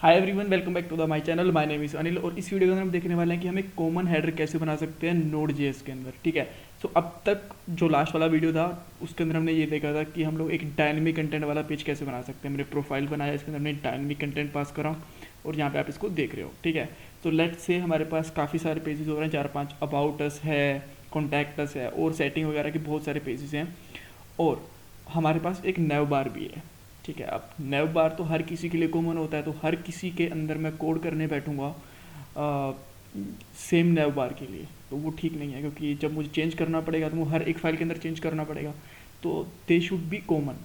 Hi everyone, welcome back to the my channel. My name is Anil और इस video के अंदर हम देखने वाले हैं कि हम एक कॉमन हेडर कैसे बना सकते हैं नोड जेएस के अंदर। ठीक है, सो अब तक जो लास्ट वाला वीडियो था उसके अंदर हमने ये देखा था कि हम लोग एक डायनेमिक कंटेंट वाला पेज कैसे बना सकते हैं। हमने प्रोफाइल बनाया, इसके अंदर हमने डायनेमिक कंटेंट पास करा और यहाँ पे आप इसको देख रहे हो। ठीक है, तो लेट्स से हमारे पास काफ़ी सारे पेजेस हो रहे हैं, 4-5 अबाउट अस है, कॉन्टैक्ट अस है और सेटिंग वगैरह के बहुत सारे पेजेस हैं और हमारे पास एक नैव बार भी है। ठीक है, अब नैव बार तो हर किसी के लिए कॉमन होता है, तो हर किसी के अंदर मैं कोड करने बैठूंगा सेम नैव बार के लिए, तो वो ठीक नहीं है क्योंकि जब मुझे चेंज करना पड़ेगा तो वो हर एक फाइल के अंदर चेंज करना पड़ेगा। तो दे शुड बी कॉमन।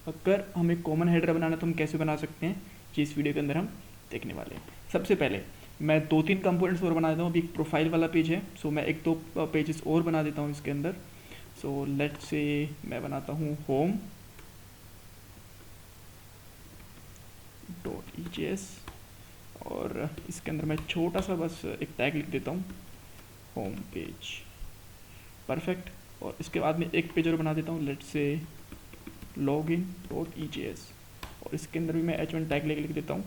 अगर हमें कॉमन हेडर बनाना तो हम कैसे बना सकते हैं, ये इस वीडियो के अंदर हम देखने वाले हैं। सबसे पहले मैं 2-3 कंपोनेंट्स और बना देता हूँ। अभी एक प्रोफाइल वाला पेज है, सो मैं 1-2 पेजेस और बना देता हूँ इसके अंदर। सो लेट्स से मैं बनाता हूँ होम डॉट EJS और इसके अंदर मैं छोटा सा बस एक टैग लिख देता हूँ, होम पेज। परफेक्ट। और इसके बाद में एक पेज और बना देता हूँ, let's say login dot EJS और इसके अंदर भी मैं H1 टैग लिख देता हूँ,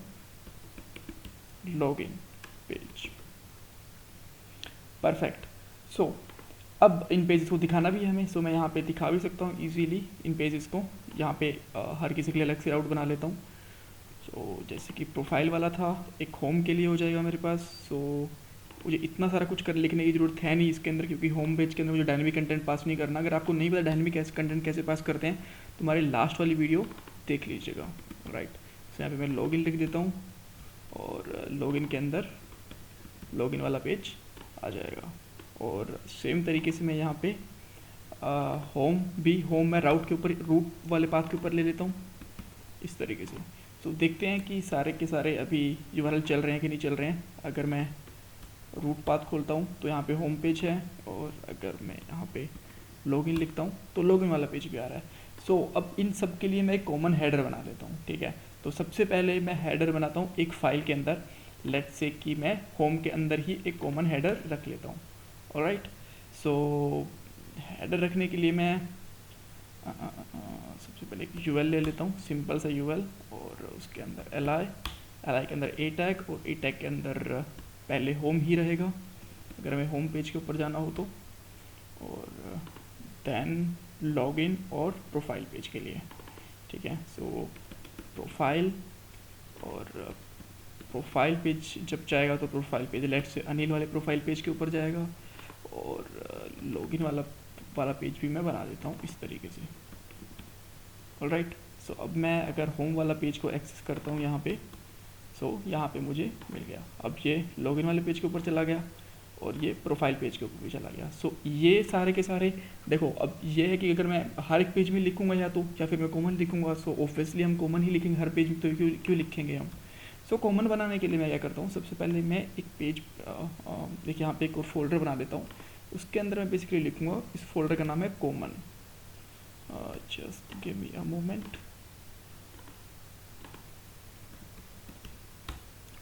लॉगिन पेज। परफेक्ट। सो अब इन पेजेस को दिखाना भी है हमें, सो मैं यहाँ पे दिखा भी सकता हूँ इजीली इन पेजेस को। यहाँ पे हर किसी के लिए अलग से राउट बना लेता हूँ। सो जैसे कि प्रोफाइल वाला था, एक होम के लिए हो जाएगा मेरे पास। सो मुझे इतना सारा कुछ कर लिखने की ज़रूरत है नहीं इसके अंदर, क्योंकि होम पेज के अंदर मुझे डायनेमिक कंटेंट पास नहीं करना। अगर आपको नहीं पता डायनेमिक कंटेंट कैसे पास करते हैं तो हमारी लास्ट वाली वीडियो देख लीजिएगा। राइट, सो यहाँ पे मैं लॉगिन लिख देता हूँ और लॉगिन के अंदर लॉगिन वाला पेज आ जाएगा। और सेम तरीके से मैं यहाँ पे होम भी, होम मैं राउट के ऊपर, रूट वाले पाथ के ऊपर ले लेता हूँ इस तरीके से। तो देखते हैं कि सारे के सारे अभी यूआरएल चल रहे हैं कि नहीं चल रहे हैं। अगर मैं रूट पाथ खोलता हूँ तो यहाँ पे होम पेज है और अगर मैं यहाँ पे लॉगिन लिखता हूँ तो लॉगिन वाला पेज भी आ रहा है। सो अब इन सब के लिए मैं एक कॉमन हेडर बना लेता हूँ। ठीक है, तो सबसे पहले मैं हेडर बनाता हूँ एक फ़ाइल के अंदर। लेट्स से कि मैं होम के अंदर ही एक कॉमन हेडर रख लेता हूँ। ऑलराइट, सो हेडर रखने के लिए मैं सबसे पहले एक यूएल ले लेता हूँ, सिंपल सा यूएल, और उसके अंदर एल के अंदर ए टैग और ए टैग के अंदर पहले होम ही रहेगा अगर हमें होम पेज के ऊपर जाना हो तो, और देन लॉगिन और प्रोफाइल पेज के लिए। ठीक है, सो प्रोफाइल और प्रोफाइल पेज जब जाएगा तो profile page let's say Anil वाले प्रोफाइल पेज के ऊपर जाएगा और लॉगिन वाला पेज भी मैं बना देता हूँ इस तरीके से। ऑलराइट, सो अब मैं अगर होम वाला पेज को एक्सेस करता हूँ यहाँ पे, सो यहाँ पे मुझे मिल गया। अब ये लॉगिन वाले पेज के ऊपर चला गया और ये प्रोफाइल पेज के ऊपर भी चला गया। सो ये सारे के सारे देखो, अब ये है कि अगर मैं हर एक पेज में लिखूंगा या फिर मैं कॉमन लिखूंगा, सो ऑब्वियसली हम कॉमन ही लिखेंगे हर पेज में, तो क्यों लिखेंगे हम। सो कॉमन बनाने के लिए मैं क्या करता हूँ, सबसे पहले मैं एक पेज देखिए यहाँ पे एक और फोल्डर बना देता हूँ। उसके अंदर मैं बेसिकली लिखूंगा, इस फोल्डर का नाम है common. Just give me a moment.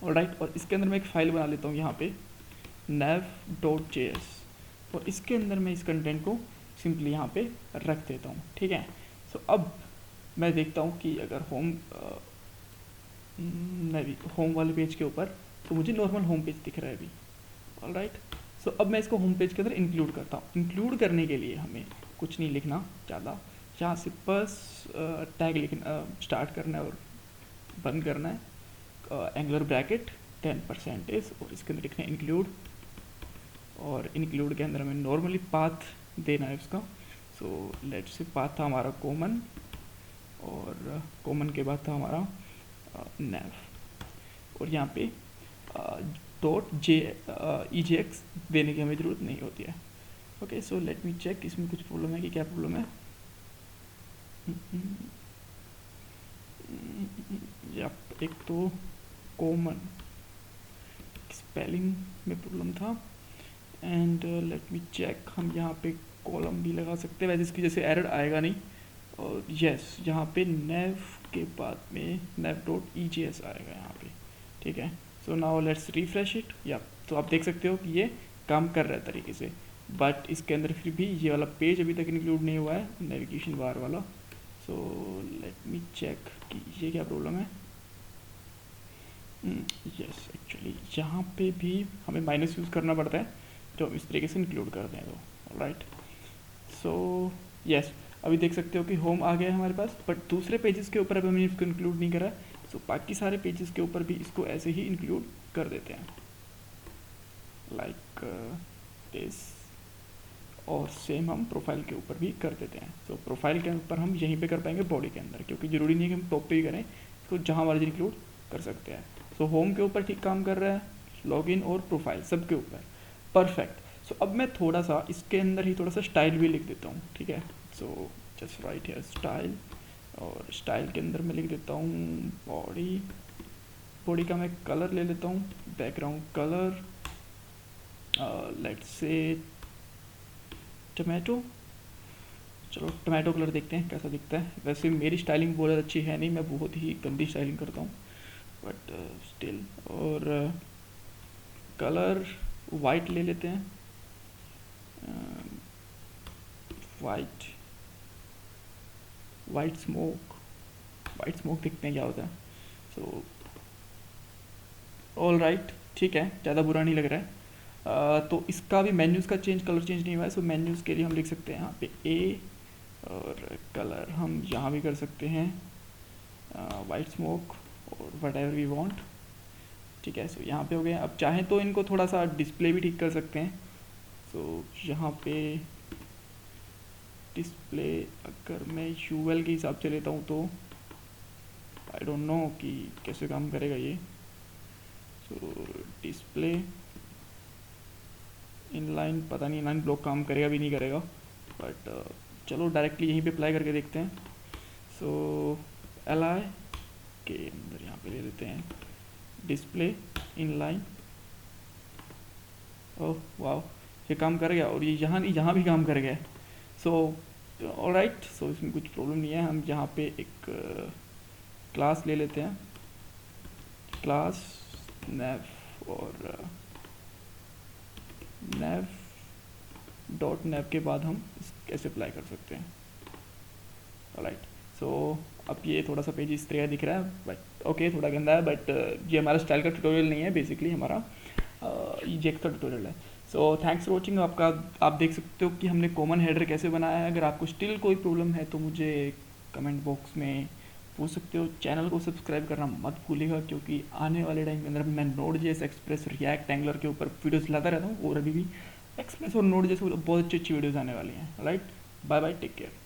Alright, और इसके अंदर मैं एक फ़ाइल बना लेता हूँ यहाँ पे nav.js और इसके अंदर मैं इस कंटेंट को सिंपली यहाँ पे रख देता हूँ। ठीक है, सो अब मैं देखता हूँ कि अगर होम वाले पेज के ऊपर तो मुझे नॉर्मल होम पेज दिख रहा है अभी। ऑलराइट, सो अब मैं इसको होम पेज के अंदर इंक्लूड करता हूँ। इंक्लूड करने के लिए हमें कुछ नहीं लिखना ज़्यादा, यहाँ से बस टैग लिखना स्टार्ट करना है और बंद करना है, एंगुलर ब्रैकेट 10% और इसके अंदर लिखना है इंक्लूड, और इंक्लूड के अंदर हमें नॉर्मली पाथ देना है उसका। सो लेट्स से पाथ था हमारा कॉमन और कॉमन के बाद था हमारा नैव और यहाँ पे .EJX देने की हमें ज़रूरत नहीं होती है। Okay, so let me check इसमें कुछ प्रॉब्लम है कि क्या प्रॉब्लम है। या एक तो कॉमन स्पेलिंग में प्रॉब्लम था एंड लेट मी चेक, हम यहाँ पे कॉलम भी लगा सकते हैं, वैसे इसकी जैसे एरर आएगा नहीं। और यस, यहाँ पे नेव के बाद में nav.EJS आएगा यहाँ पे। ठीक है, so now let's refresh it. या तो आप देख सकते हो कि ये काम कर रहा है तरीके से, बट इसके अंदर फिर भी ये वाला पेज अभी तक इंक्लूड नहीं हुआ है, नेविगेशन बार वाला। सो लेट मी चेक कि ये क्या प्रॉब्लम है। यस, एक्चुअली यहाँ पे भी हमें माइनस यूज़ करना पड़ता है, जो हम इस तरीके से इंक्लूड कर दें तो राइट। सो यस, अभी देख सकते हो कि होम आ गया है हमारे पास, बट दूसरे पेजेस के ऊपर अब हमने इसको इंक्लूड नहीं करा। सो बाकी सारे पेजेस के ऊपर भी इसको ऐसे ही इंक्लूड कर देते हैं, लाइक दिस। और सेम हम प्रोफाइल के ऊपर भी कर देते हैं। सो प्रोफाइल के ऊपर हम यहीं पे कर पाएंगे बॉडी के अंदर, क्योंकि ज़रूरी नहीं है कि हम टॉप पे ही करें, इसको जहाँ मर्जी इंक्लूड कर सकते हैं। सो होम के ऊपर ठीक काम कर रहा है, लॉगिन और प्रोफाइल सब के ऊपर परफेक्ट। सो अब मैं थोड़ा सा इसके अंदर ही थोड़ा सा स्टाइल भी लिख देता हूँ, ठीक है। So just right here style, और स्टाइल के अंदर मैं लिख देता हूँ बॉडी। बॉडी का मैं कलर ले लेता हूँ, background colour let's say tomato. चलो टमाटो कलर देखते हैं कैसा दिखता है। वैसे मेरी स्टाइलिंग बहुत अच्छी है नहीं, मैं बहुत ही गंदी स्टाइलिंग करता हूँ, बट स्टिल। और कलर वाइट ले लेते हैं, वाइट वाइट स्मोक देखते हैं क्या होता है। सो ऑल राइट, ठीक है, ज़्यादा बुरा नहीं लग रहा है। तो इसका भी मेन्यूज़ का कलर चेंज नहीं हुआ है। सो मेन्यूज़ के लिए हम लिख सकते हैं यहाँ पे ए, और कलर हम यहाँ भी कर सकते हैं वाइट स्मोक और वट एवर वी वॉन्ट, ठीक है। सो यहाँ पे हो गया। अब चाहें तो इनको थोड़ा सा डिस्प्ले भी ठीक कर सकते हैं। सो यहाँ पे डिस्प्ले अगर मैं यूएल के हिसाब से लेता हूँ तो आई डोंट नो कि कैसे काम करेगा ये। सो डिस्प्ले इनलाइन, पता नहीं इनलाइन ब्लॉक काम करेगा भी नहीं करेगा, बट चलो डायरेक्टली यहीं पे अप्लाई करके देखते हैं। सो एल आई के अंदर यहाँ पे ले लेते हैं डिस्प्ले इनलाइन। ओह वाह, ये काम कर गया, और ये यहाँ भी काम कर गया। सो ऑलराइट, सो इसमें कुछ प्रॉब्लम नहीं है। हम यहाँ पे एक क्लास ले लेते हैं, क्लास नेव, और नेव डॉट नेव के बाद हम कैसे अप्लाई कर सकते हैं। ऑलराइट, सो अब ये थोड़ा सा पेज इस तरह दिख रहा है, बट ओके थोड़ा गंदा है, बट ये हमारा स्टाइल का ट्यूटोरियल नहीं है, बेसिकली हमारा जेक्स का ट्यूटोरियल है। So thanks for watching. आप देख सकते हो कि हमने कॉमन हेडर कैसे बनाया है। अगर आपको स्टिल कोई प्रॉब्लम है तो मुझे कमेंट बॉक्स में पूछ सकते हो। चैनल को सब्सक्राइब करना मत भूलिएगा, क्योंकि आने वाले टाइम के अंदर मैं नोड.जेएस, एक्सप्रेस, रिएक्ट, एंगुलर के ऊपर वीडियोस लाता रहता हूँ, और अभी भी एक्सप्रेस और नोड.जेएस बहुत अच्छी वीडियोस आने वाली हैं। Right, bye bye, take care.